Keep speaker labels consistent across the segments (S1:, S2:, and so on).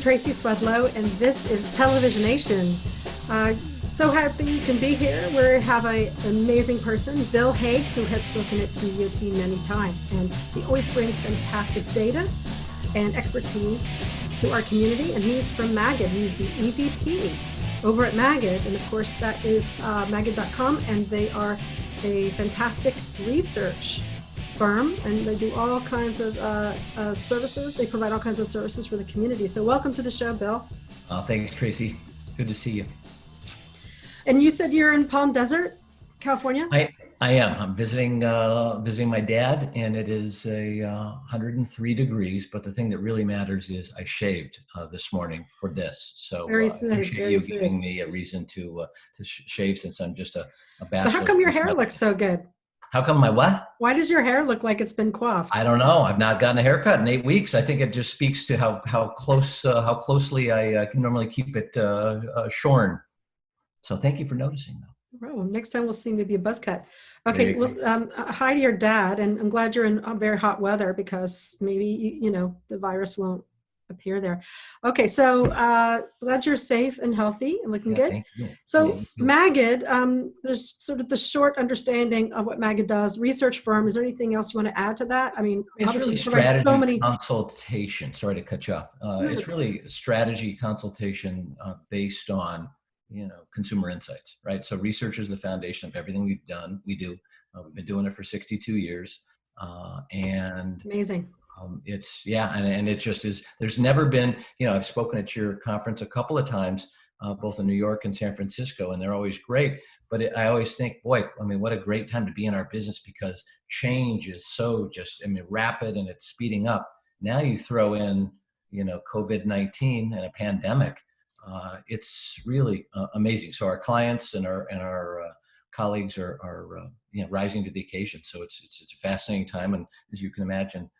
S1: Tracy Swedlow, and this is Televisionation. So happy you can be here. We have an amazing person, Bill Hague, who has spoken at TVOT many times, and he always brings fantastic data and expertise to our community, and he's from Magid. He's the EVP over at Magid, and of course that is Magid.com, and they are a fantastic research firm, and they do all kinds of services. They provide all kinds of services for the community. So welcome to the show, Bill.
S2: Thanks, Tracy. Good to see you.
S1: And you said you're in Palm Desert, California?
S2: I am. I'm visiting my dad, and it is 103 degrees. But the thing that really matters is I shaved this morning for this. So
S1: very sweet.
S2: Appreciate you giving me a reason to shave, since I'm just a bachelor.
S1: But how come your hair looks so good?
S2: How come my what?
S1: Why does your hair look like it's been coiffed?
S2: I don't know. I've not gotten a haircut in 8 weeks. I think it just speaks to how closely I can normally keep it shorn. So thank you for noticing, though.
S1: Well, next time we'll see maybe a buzz cut. Okay, well, hi to your dad, and I'm glad you're in very hot weather, because maybe the virus won't appear there. Okay, so glad you're safe and healthy and looking good.
S2: Thank you.
S1: So Magid, there's sort of the short understanding of what Magid does. Research firm. Is there anything else you want to add to that? I mean,
S2: it's
S1: obviously
S2: really
S1: you provide
S2: strategy
S1: so many
S2: consultation. Sorry to cut you off. It's really strategy consultation based on consumer insights, right? So research is the foundation of everything we've done. We've been doing it for 62 years, and
S1: amazing.
S2: And it just is. There's never been, I've spoken at your conference a couple of times, both in New York and San Francisco, and they're always great. But I always think, boy, what a great time to be in our business, because change is so rapid, and it's speeding up. Now you throw in, COVID-19 and a pandemic. It's really amazing. So our clients and our colleagues are rising to the occasion. So it's a fascinating time, and as you can imagine,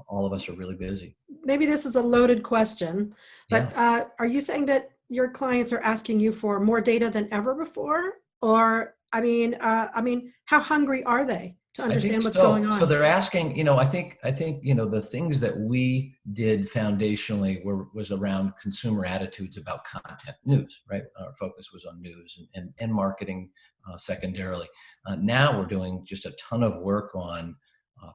S2: all of us are really busy.
S1: Maybe this is a loaded question, but are you saying that your clients are asking you for more data than ever before, or how hungry are they to understand what's going on?
S2: So they're asking, I think the things that we did foundationally was around consumer attitudes about content, news, right? Our focus was on news and marketing secondarily. Now we're doing just a ton of work on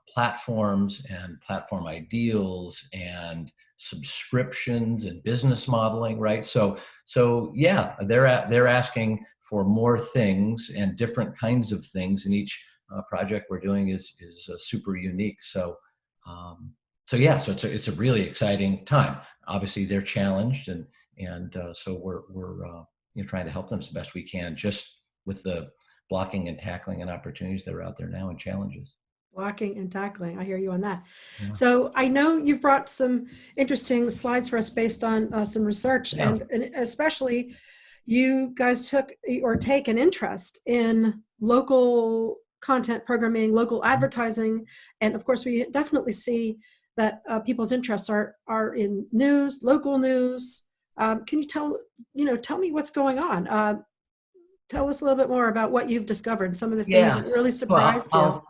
S2: platforms and platform ideals and subscriptions and business modeling, right? So they're asking for more things and different kinds of things, and each project we're doing is super unique. So it's a really exciting time. Obviously, they're challenged, and so we're trying to help them as best we can, just with the blocking and tackling and opportunities that are out there now, and challenges.
S1: Blocking and tackling. I hear you on that.
S2: Yeah.
S1: So I know you've brought some interesting slides for us based on some research, and especially you guys take an interest in local content programming, local advertising, and of course we definitely see that people's interests are in news, local news. Can you tell me what's going on? Tell us a little bit more about what you've discovered, some of the things that really surprised you.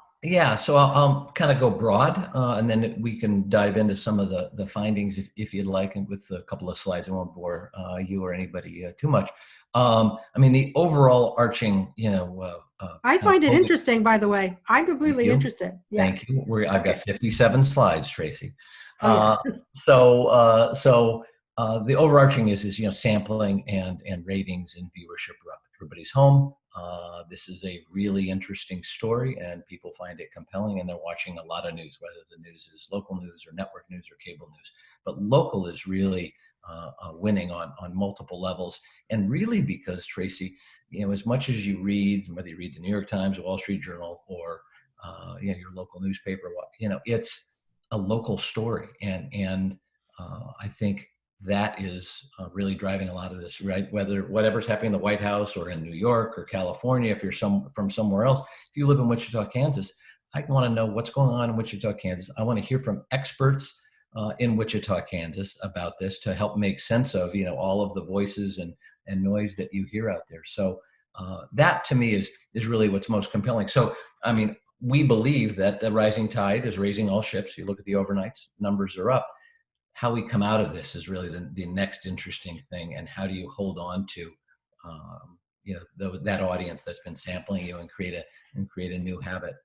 S2: So I'll kind of go broad, and then we can dive into some of the findings if you'd like, and with a couple of slides. I won't bore you or anybody too much. The overall arching,
S1: I find it interesting, by the way. I'm completely interested. Yeah.
S2: Thank you. I've got 57 slides, Tracy.
S1: Yeah.
S2: So the overarching is sampling and ratings and viewership are up at everybody's home. This is a really interesting story, and people find it compelling, and they're watching a lot of news, whether the news is local news or network news or cable news. But local is really winning on multiple levels, and really because, Tracy, as much as you read, whether you read the New York Times, Wall Street Journal, or your local newspaper, it's a local story, and I think that is really driving a lot of this, right? Whatever's happening in the White House or in New York or California, if you're from somewhere else, if you live in Wichita, Kansas, I want to know what's going on in Wichita, Kansas. I want to hear from experts in Wichita, Kansas about this to help make sense of, all of the voices and noise that you hear out there. So that to me is really what's most compelling. So, we believe that the rising tide is raising all ships. You look at the overnights, numbers are up. how we come out of this is really the next interesting thing, and how do you hold on to that audience that's been sampling you and create a new habit.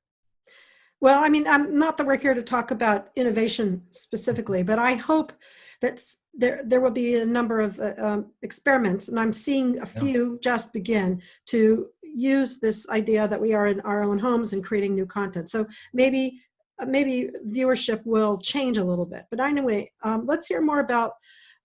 S1: Well, I mean, I'm not that we're here to talk about innovation specifically, but I hope that there will be a number of experiments, and I'm seeing a
S2: Yeah.
S1: few just begin to use this idea that we are in our own homes and creating new content. So maybe viewership will change a little bit. But anyway, let's hear more about.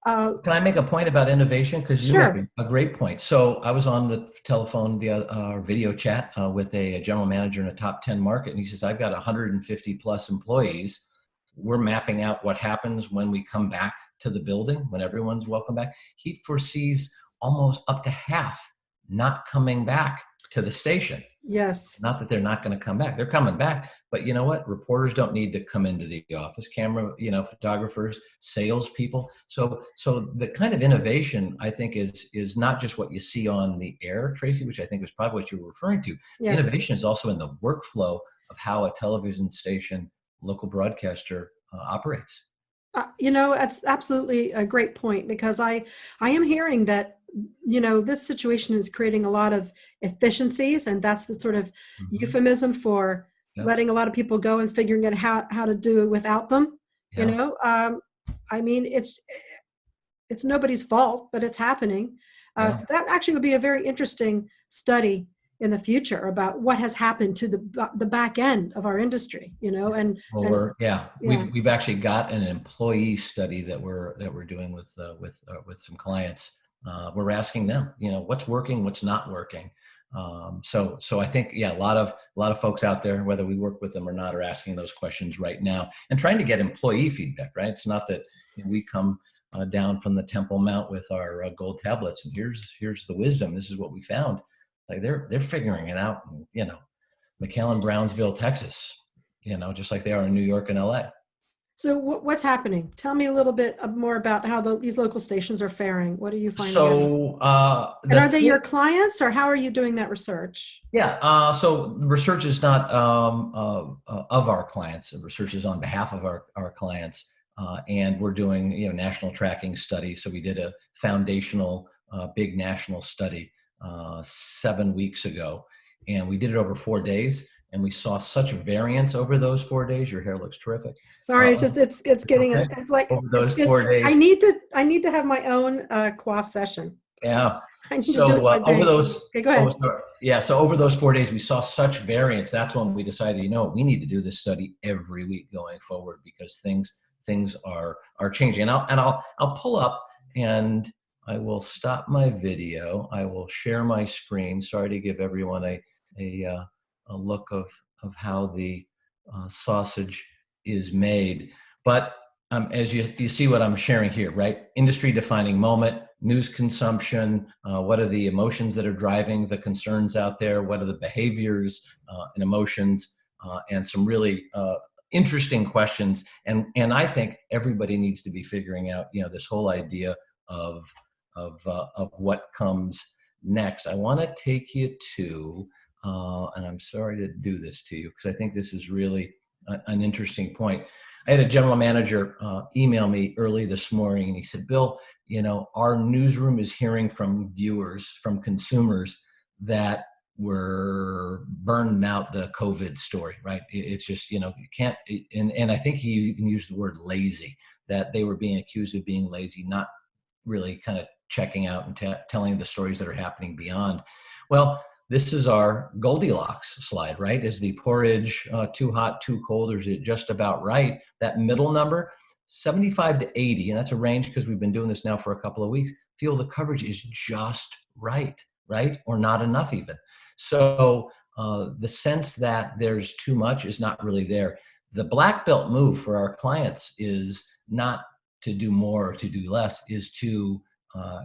S2: Can I make a point about innovation? Because you make
S1: Sure.
S2: a great point. So I was on the telephone, the video chat with a general manager in a top 10 market, and he says, I've got 150 plus employees. We're mapping out what happens when we come back to the building, when everyone's welcome back. He foresees almost up to half not coming back to the station.
S1: Yes.
S2: Not that they're not going to come back. They're coming back. But you know what? Reporters don't need to come into the office. Camera, photographers, salespeople. So the kind of innovation, I think, is not just what you see on the air, Tracy, which I think is probably what you were referring to.
S1: Yes.
S2: Innovation is also in the workflow of how a television station, local broadcaster operates.
S1: That's absolutely a great point, because I am hearing that this situation is creating a lot of efficiencies, and that's the sort of euphemism for letting a lot of people go and figuring out how to do it without them.
S2: Yeah.
S1: I mean, it's nobody's fault, but it's happening. So that actually would be a very interesting study in the future about what has happened to the back end of our industry,
S2: we've actually got an employee study that we're doing with some clients. We're asking them, what's working, what's not working. So I think, a lot of folks out there, whether we work with them or not, are asking those questions right now and trying to get employee feedback. Right? It's not that we come down from the Temple Mount with our gold tablets and here's the wisdom. This is what we found. Like they're figuring it out, McAllen, Brownsville, Texas, just like they are in New York and LA.
S1: So what's happening? Tell me a little bit more about how these local stations are faring. What are you finding out? And are they your clients, or how are you doing that research?
S2: Yeah, so research is not of our clients. Research is on behalf of our clients, and we're doing national tracking studies. So we did a foundational big national study 7 weeks ago, and we did it over 4 days, and we saw such variance over those 4 days. Your hair looks terrific.
S1: Sorry, it's getting
S2: okay.
S1: It's like
S2: over those
S1: it's
S2: 4 days.
S1: I need to have my own coif session.
S2: Yeah.
S1: I need to do it
S2: over those.
S1: Okay, go ahead.
S2: So over those 4 days, we saw such variance. That's when we decided, we need to do this study every week going forward, because things are changing. And I'll pull up, and I will stop my video. I will share my screen. Sorry to give everyone a look of how the sausage is made. But as you see what I'm sharing here, right? Industry defining moment, news consumption, what are the emotions that are driving the concerns out there? What are the behaviors and emotions, and some really interesting questions. And I think everybody needs to be figuring out, this whole idea of what comes next. I want to take you to, and I'm sorry to do this to you, because I think this is really an interesting point. I had a general manager email me early this morning, and he said, Bill, our newsroom is hearing from viewers, from consumers, that were burning out the COVID story, right? It's just, you can't, and I think he even used the word lazy, that they were being accused of being lazy, not really kind of checking out and telling the stories that are happening beyond. Well, this is our Goldilocks slide, right? Is the porridge too hot, too cold, or is it just about right? That middle number, 75 to 80, and that's a range because we've been doing this now for a couple of weeks, feel the coverage is just right? Or not enough even. So the sense that there's too much is not really there. The black belt move for our clients is not to do more or to do less, is to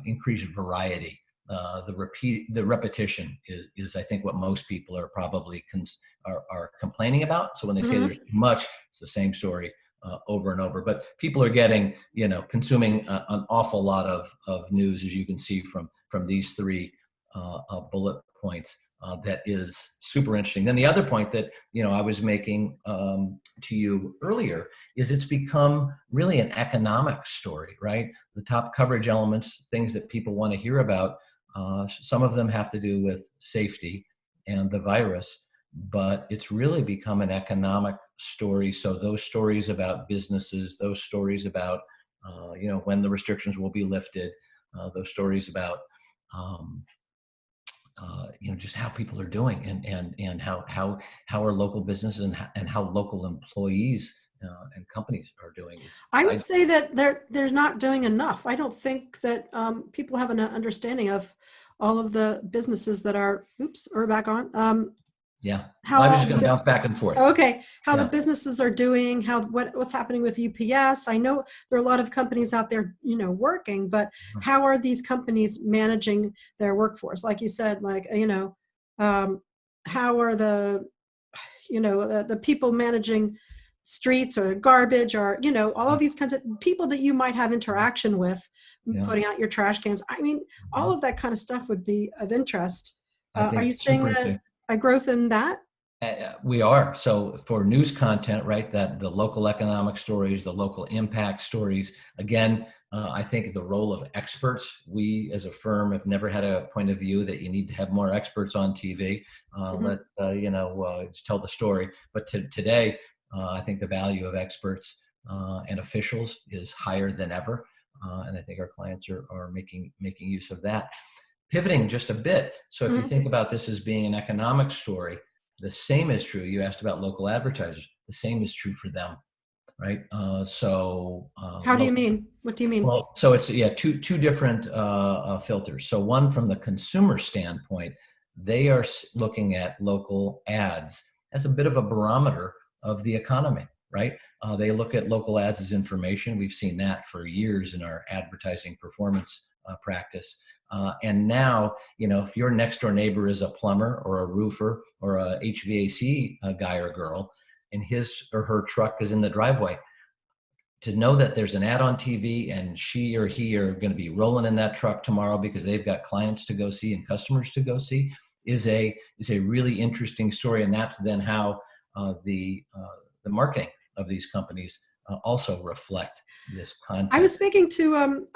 S2: increase variety. The repetition is I think what most people are probably are complaining about. So when they say there's too much, it's the same story over and over. But people are getting, consuming an awful lot of news, as you can see from these three bullet points that is super interesting. Then the other point that I was making to you earlier is it's become really an economic story, right? The top coverage elements, things that people want to hear about, some of them have to do with safety and the virus, but it's really become an economic story. So those stories about businesses, those stories about when the restrictions will be lifted, those stories about just how people are doing and how our local businesses and how local employees and companies are doing is
S1: I would
S2: vital.
S1: say that they're not doing enough. I don't think that people have an understanding of all of the businesses that are. Oops, we're back on.
S2: Yeah,
S1: How
S2: I was
S1: all
S2: just going to
S1: the
S2: bounce back and forth.
S1: Okay, how the
S2: Yeah.
S1: businesses are doing, what's happening with UPS. I know there are a lot of companies out there, working, but how are these companies managing their workforce? Like you said, how are the people managing streets or garbage or, all of these kinds of people that you might have interaction with,
S2: Yeah.
S1: putting out your trash cans. I mean, all of that kind of stuff would be of interest.
S2: I
S1: Are you
S2: think
S1: seeing
S2: super interesting.
S1: a growth in that?
S2: We are. So for news content, right, that the local economic stories, the local impact stories, again, I think the role of experts, we as a firm have never had a point of view that you need to have more experts on TV. Just tell the story. But today, I think the value of experts and officials is higher than ever. And I think our clients are making use of that. Pivoting just a bit. So if you
S1: Mhm.
S2: think about this as being an economic story, the same is true. You asked about local advertisers. The same is true for them, right?
S1: How do you mean? What do you mean?
S2: Well, so it's two different filters. So one from the consumer standpoint, they are looking at local ads as a bit of a barometer of the economy, right? They look at local ads as information. We've seen that for years in our advertising performance practice. And now, if your next door neighbor is a plumber or a roofer or a HVAC guy or girl, and his or her truck is in the driveway, to know that there's an ad on TV and she or he are going to be rolling in that truck tomorrow because they've got clients to go see and customers to go see is a really interesting story. And that's then how the marketing of these companies also reflect this
S1: I was
S2: content.
S1: speaking to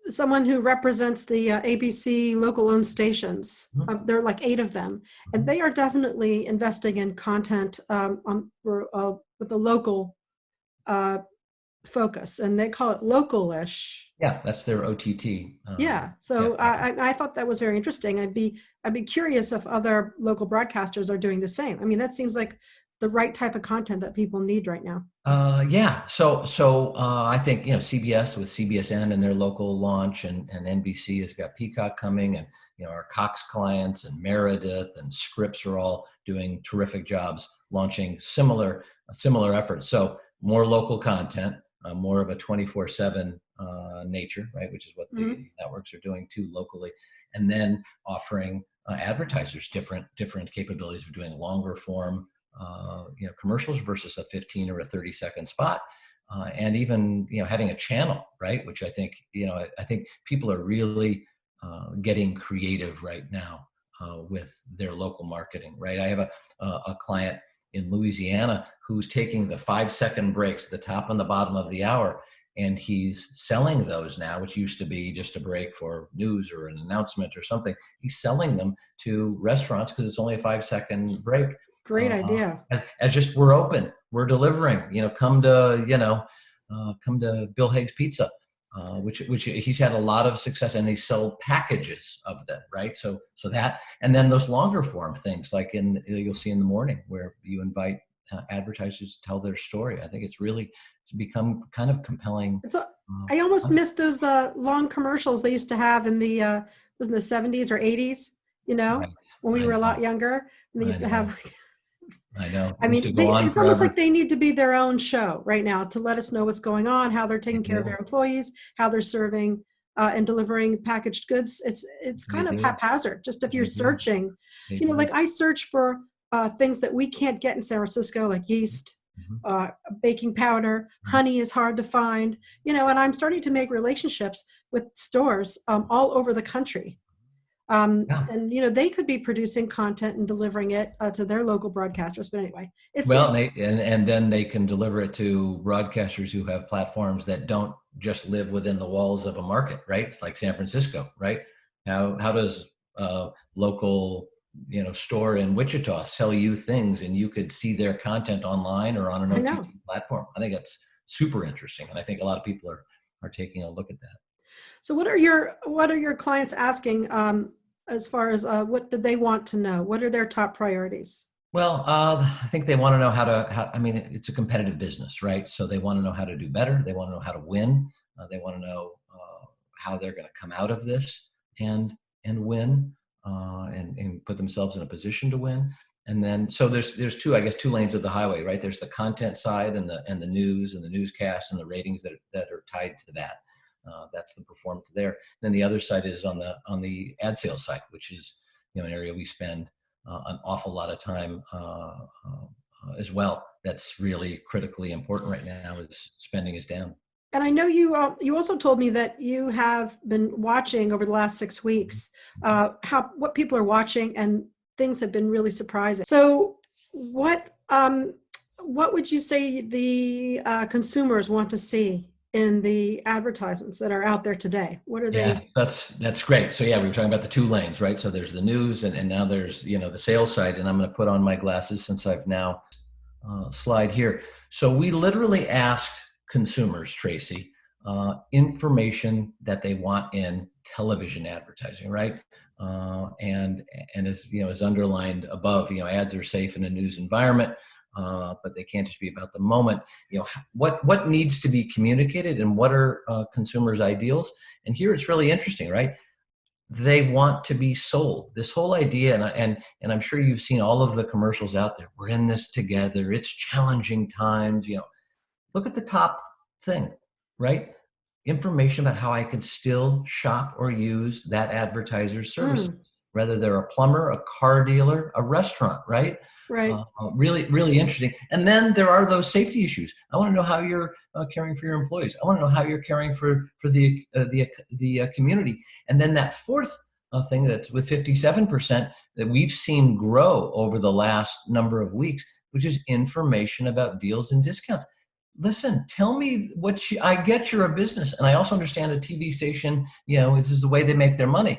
S1: someone who represents the ABC local-owned stations.
S2: Mhm.
S1: There are like 8 of them, and
S2: Mhm.
S1: they are definitely investing in content with a local uh, focus, and they call it local-ish.
S2: Yeah, that's their OTT.
S1: Yeah,
S2: Yeah,
S1: so I thought that was very interesting. I'd be curious if other local broadcasters are doing the same. I mean, that seems like the right type of content that people need right now.
S2: Yeah. So I think CBS with CBSN and their local launch, and NBC has got Peacock coming, and our Cox clients and Meredith and Scripps are all doing terrific jobs launching similar efforts. So more local content, more of a 24/7 nature, right? Which is what the
S1: Mhm.
S2: networks are doing too locally, and then offering advertisers different capabilities of doing longer form commercials versus a 15 or a 30-second spot, and even having a channel, right? Which I think I think people are really getting creative right now with their local marketing, right? I have a client in Louisiana who's taking the 5-second breaks, the top and the bottom of the hour, and he's selling those now, which used to be just a break for news or an announcement or something. He's selling them to restaurants because it's only a 5-second break.
S1: Great idea.
S2: As just we're open, we're delivering. Come to Bill Hague's Pizza, which he's had a lot of success, and they sell packages of them, right? So that, and then those longer form things like you'll see in the morning where you invite advertisers to tell their story. I think it's become kind of compelling.
S1: It's a, I almost
S2: Content.
S1: miss those long commercials they used to have in the was in the 70s or 80s,
S2: Right.
S1: when we
S2: I
S1: were a lot
S2: know.
S1: younger. And they
S2: I
S1: used to
S2: know.
S1: have,
S2: I know.
S1: I
S2: Used to
S1: mean,
S2: go on
S1: it's almost
S2: forever.
S1: like they need to be their own show right now to let us know what's going on, how they're
S2: They
S1: taking care of their
S2: do.
S1: employees, how they're serving and delivering packaged goods. It's
S2: They
S1: kind of
S2: do.
S1: haphazard. Just if you're
S2: They do.
S1: searching,
S2: They do.
S1: like I search for things that we can't get in San Francisco, like yeast,
S2: Mhm.
S1: uh, baking powder,
S2: Mhm.
S1: honey is hard to find, and I'm starting to make relationships with stores all over the country.
S2: Yeah.
S1: And they could be producing content and delivering it to their local broadcasters. But anyway,
S2: Well, and then they can deliver it to broadcasters who have platforms that don't just live within the walls of a market, right? It's like San Francisco, right? How does local store in Wichita sell you things, and you could see their content online or on an
S1: I know.
S2: OTT platform? I think that's super interesting, and I think a lot of people are taking a look at that.
S1: So what are your clients asking as far as what do they want to know? What are their top priorities?
S2: Well, I think they want to know I mean, it's a competitive business, right? So they want to know how to do better. They want to know how to win. They want to know how they're going to come out of this and win, and put themselves in a position to win. And then, so there's two, I guess, two lanes of the highway, right? There's the content side and the news and the newscast and the ratings that are tied to that. That's the performance there. And then the other side is on the ad sales side, which is an area we spend an awful lot of time as well. That's really critically important right now, is spending is down.
S1: And I know you also told me that you have been watching over the last 6 weeks what people are watching, and things have been really surprising. So what would you say the consumers want to see in the advertisements that are out there today? What are
S2: Yeah,
S1: they?
S2: that's great. So yeah, we were talking about the two lanes, right? So there's the news, and now there's the sales side. And I'm going to put on my glasses since I've now slide here. So we literally asked consumers, Tracy, information that they want in television advertising, right? And as underlined above, ads are safe in a news environment, but they can't just be about the moment. What needs to be communicated, and what are consumers' ideals? And here it's really interesting, right? They want to be sold. This whole idea, and I'm sure you've seen all of the commercials out there. We're in this together. It's challenging times. Look at the top thing, right? Information about how I can still shop or use that advertiser's services, whether they're a plumber, a car dealer, a restaurant, right?
S1: Right.
S2: Really, really interesting. And then there are those safety issues. I want to know how you're caring for your employees. I want to know how you're caring for the community. And then that fourth thing, that's with 57%, that we've seen grow over the last number of weeks, which is information about deals and discounts. Listen, tell me I get you're a business, and I also understand a TV station, this is the way they make their money,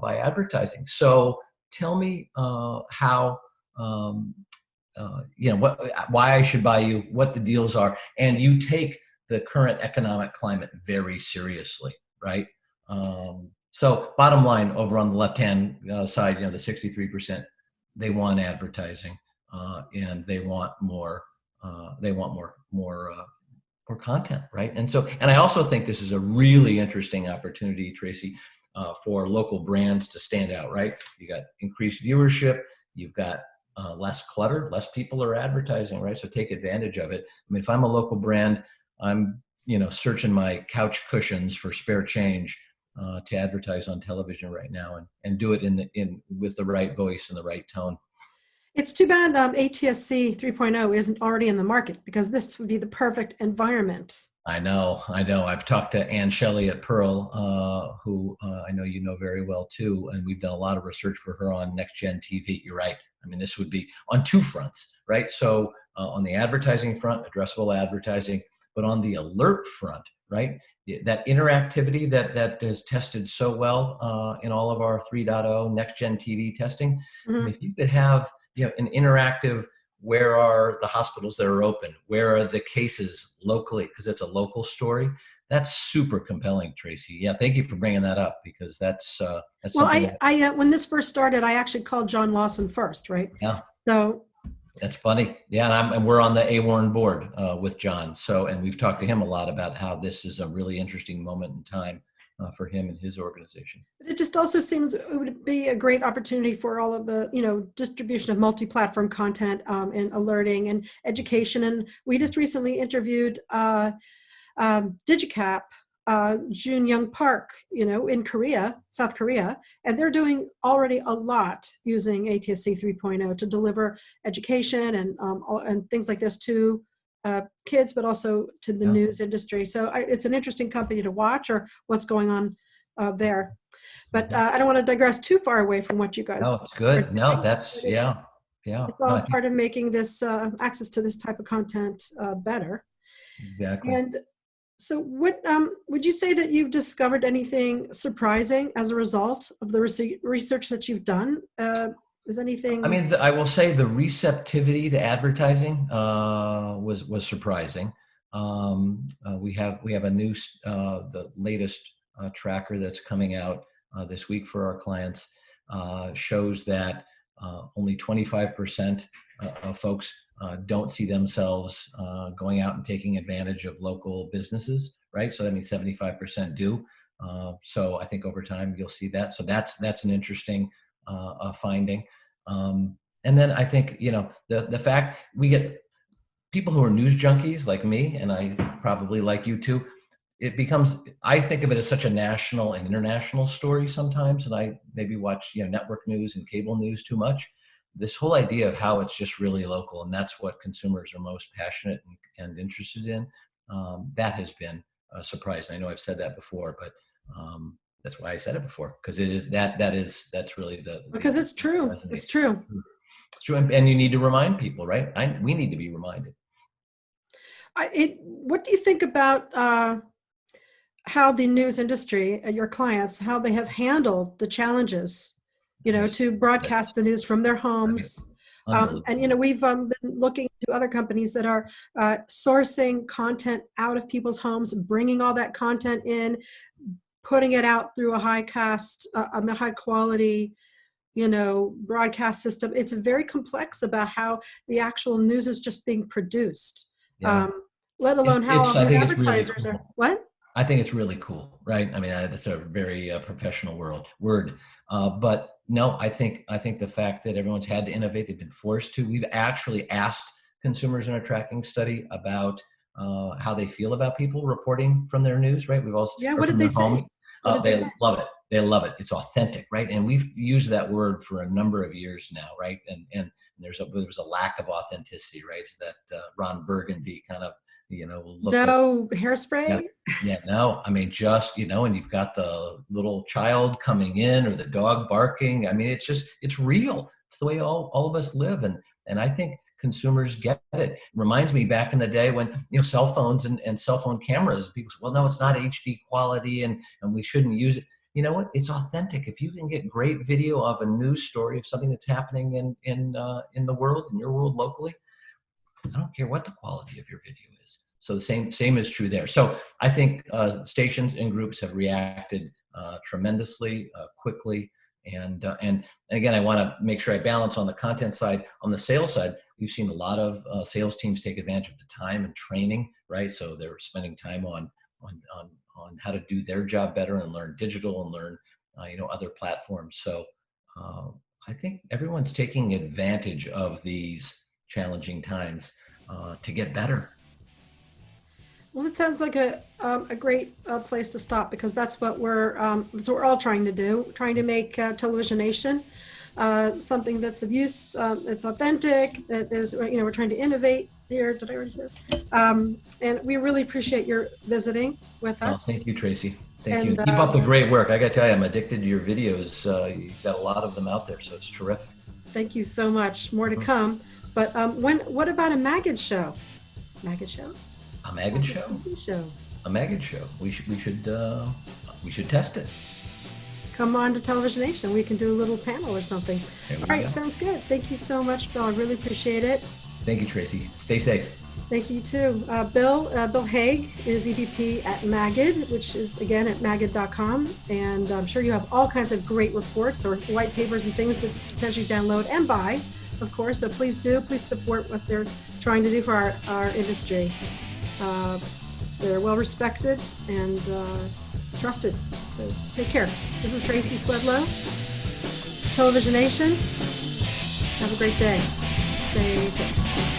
S2: by advertising. So tell me how, why I should buy you, what the deals are, and you take the current economic climate very seriously, right? So bottom line, over on the left-hand side, the 63%, they want advertising, and they want more. They want more content, right? And I also think this is a really interesting opportunity, Tracy, for local brands to stand out, right? You got increased viewership, you've got less clutter, less people are advertising, right? So take advantage of it. I mean, if I'm a local brand, I'm searching my couch cushions for spare change to advertise on television right now, and do it in with the right voice and the right tone.
S1: It's too bad ATSC 3.0 isn't already in the market, because this would be the perfect environment.
S2: I know. I've talked to Ann Shelley at Pearl, who I know you know very well too, and we've done a lot of research for her on Next Gen TV. You're right. I mean, this would be on two fronts, right? So on the advertising front, addressable advertising, but on the alert front, right? That interactivity that is tested so well in all of our 3.0 Next Gen TV testing. I mean, if you could have an interactive, where are the hospitals that are open? Where are the cases locally? Because it's a local story. That's super compelling, Tracy. Yeah, thank you for bringing that up, because that's
S1: Well,
S2: something.
S1: I when this first started, I actually called John Lawson first, right?
S2: Yeah,
S1: So
S2: that's funny. Yeah, and we're on the AWARN board with John. So, and we've talked to him a lot about how this is a really interesting moment in time for him and his organization.
S1: but it just also seems it would be a great opportunity for all of the distribution of multi-platform content, and alerting and education. And we just recently interviewed Digicap, Jun Young Park, in South Korea, and they're doing already a lot using ATSC 3.0 to deliver education and things like this to kids, but also to the news industry. So it's an interesting company to watch, or what's going on there. But I don't want to digress too far away from what you guys
S2: No, it's
S1: are
S2: good. No,
S1: doing.
S2: that's, yeah. Yeah.
S1: It's
S2: No,
S1: all
S2: I think
S1: part of making this access to this type of content better.
S2: exactly.
S1: And so what would you say that you've discovered anything surprising as a result of the research that you've done? Is anything?
S2: I mean, I will say the receptivity to advertising was surprising. We have a new the latest tracker that's coming out this week for our clients shows that only 25% of folks don't see themselves going out and taking advantage of local businesses, right? So that means 75% do. So I think over time you'll see that. So that's an interesting finding. And then I think, the fact we get people who are news junkies like me, and I probably like you too, I think of it as such a national and international story sometimes, and I maybe watch, network news and cable news too much. This whole idea of how it's just really local, and that's what consumers are most passionate and interested in, that has been a surprise. I know I've said that before, but that's why I said it before, because it is that's really
S1: Because it's true. It's true.
S2: It's true, and you need to remind people, right? We need to be reminded.
S1: What do you think about how the news industry, your clients, how they have handled the challenges, to broadcast the news from their homes? And we've been looking to other companies that are sourcing content out of people's homes, bringing all that content in, putting it out through a high quality, broadcast system. It's very complex about how the actual news is just being produced.
S2: Yeah.
S1: Let alone how all these advertisers
S2: really cool.
S1: are. What?
S2: I think it's really cool, right? I mean, that's a very professional word. But no, I think the fact that everyone's had to innovate, they've been forced to. We've actually asked consumers in a tracking study about how they feel about people reporting from their news, right? We've also
S1: what did they say?
S2: They love it. They love it. It's authentic, right? And we've used that word for a number of years now, right? And there was a lack of authenticity, right? So that Ron Burgundy kind of, look.
S1: No hairspray.
S2: Yeah, no. I mean, just and you've got the little child coming in or the dog barking. I mean, it's real. It's the way all of us live, and I think consumers get it. It reminds me back in the day when cell phones and cell phone cameras. People say, well, no, it's not HD quality, and we shouldn't use it. You know what? It's authentic. If you can get great video of a news story of something that's happening in the world, in your world locally, I don't care what the quality of your video is. So the same is true there. So I think stations and groups have reacted tremendously quickly, and again, I want to make sure I balance on the content side. On the sales side, we've seen a lot of sales teams take advantage of the time and training, right? So they're spending time on how to do their job better and learn digital and learn other platforms. So I think everyone's taking advantage of these challenging times to get better.
S1: Well, it sounds like a great place to stop, because that's what we're all trying to do, trying to make Televisionation something that's of use, it's authentic, that is, we're trying to innovate here. Did I already say that? And we really appreciate your visiting with us.
S2: Thank you, Tracy. Thank you. Keep up the great work. I got to tell you, I'm addicted to your videos. You've got a lot of them out there, so it's terrific.
S1: Thank you so much. More to come. But what about a Magid show? Magid show?
S2: A Magid show? A Magid show. We should test it.
S1: Come on to Televisionation. We can do a little panel or something. All right, sounds good. Thank you so much, Bill. I really appreciate it.
S2: Thank you, Tracy. Stay safe.
S1: Thank you too. Bill Hague is EVP at Magid, which is again at magid.com. And I'm sure you have all kinds of great reports or white papers and things to potentially download and buy, of course. So please support what they're trying to do for our industry. They're well respected and trusted. So take care. This is Tracy Swedlow, Televisionation. Have a great day. Stay safe.